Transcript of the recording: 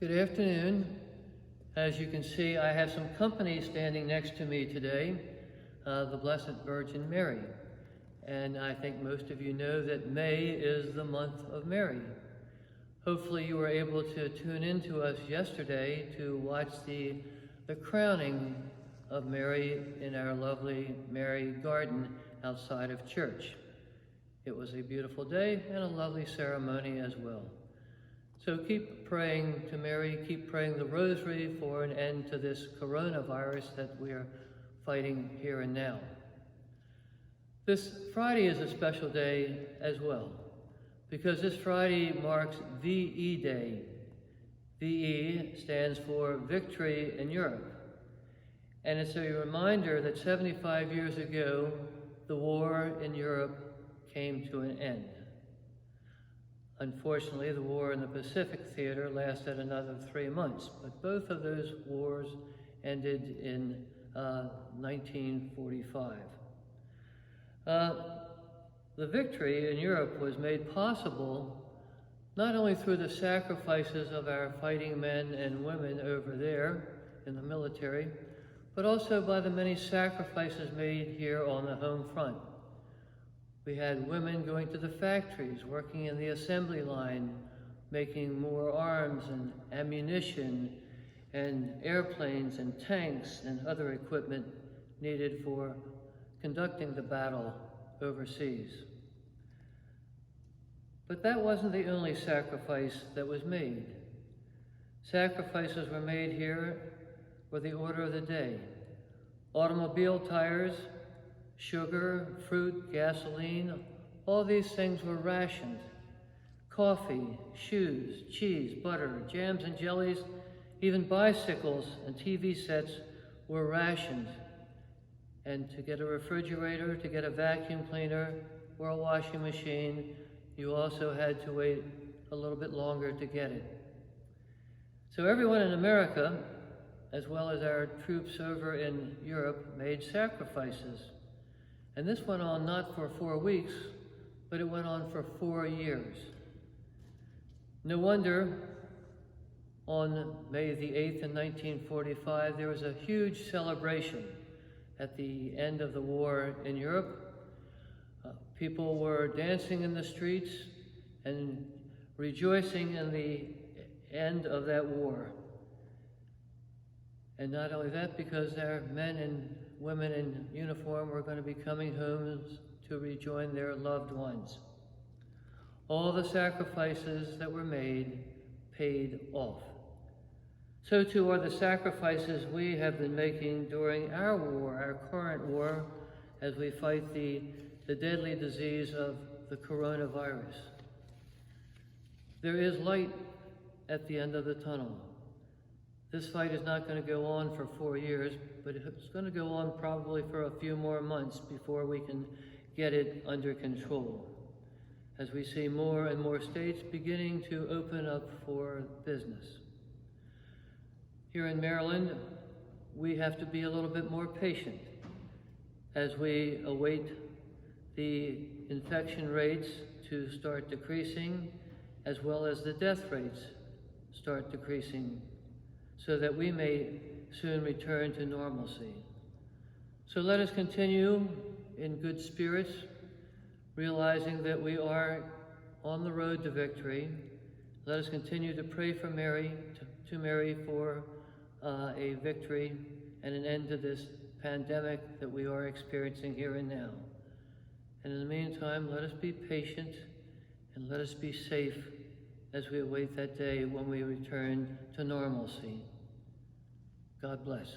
Good afternoon. As you can see, I have some company standing next to me today, the Blessed Virgin Mary. And I think most of you know that May is the month of Mary. Hopefully you were able to tune in to us yesterday to watch the crowning of Mary in our lovely Mary garden outside of church. It was a beautiful day and a lovely ceremony as well. So keep praying to Mary, keep praying the rosary for an end to this coronavirus that we are fighting here and now. This Friday is a special day as well, because this Friday marks VE Day. VE stands for Victory in Europe. And it's a reminder that 75 years ago, the war in Europe came to an end. Unfortunately, the war in the Pacific theater lasted another 3 months, but both of those wars ended in 1945. The victory in Europe was made possible not only through the sacrifices of our fighting men and women over there in the military, but also by the many sacrifices made here on the home front. We had women going to the factories, working in the assembly line, making more arms and ammunition and airplanes and tanks and other equipment needed for conducting the battle overseas. But that wasn't the only sacrifice that was made. Sacrifices were made here for the order of the day. Automobile tires, sugar, fruit, gasoline, all these things were rationed. Coffee, shoes, cheese, butter, jams and jellies, even bicycles and TV sets were rationed. And to get a refrigerator, to get a vacuum cleaner or a washing machine, you also had to wait a little bit longer to get it. So everyone in America, as well as our troops over in Europe, made sacrifices. And this went on not for 4 weeks, but it went on for 4 years. No wonder on May the 8th in 1945, there was a huge celebration at the end of the war in Europe. People were dancing in the streets and rejoicing in the end of that war. And not only that, because our men and women in uniform were going to be coming home to rejoin their loved ones. All the sacrifices that were made paid off. So too are the sacrifices we have been making during our war, our current war, as we fight the deadly disease of the coronavirus. There is light at the end of the tunnel. This fight is not going to go on for 4 years, but it's going to go on probably for a few more months before we can get it under control, as we see more and more states beginning to open up for business. Here in Maryland, we have to be a little bit more patient as we await the infection rates to start decreasing, as well as the death rates start decreasing, so that we may soon return to normalcy. So let us continue in good spirits, realizing that we are on the road to victory. Let us continue to pray for Mary, to Mary for a victory and an end to this pandemic that we are experiencing here and now. And in the meantime, let us be patient and let us be safe as we await that day when we return to normalcy. God bless.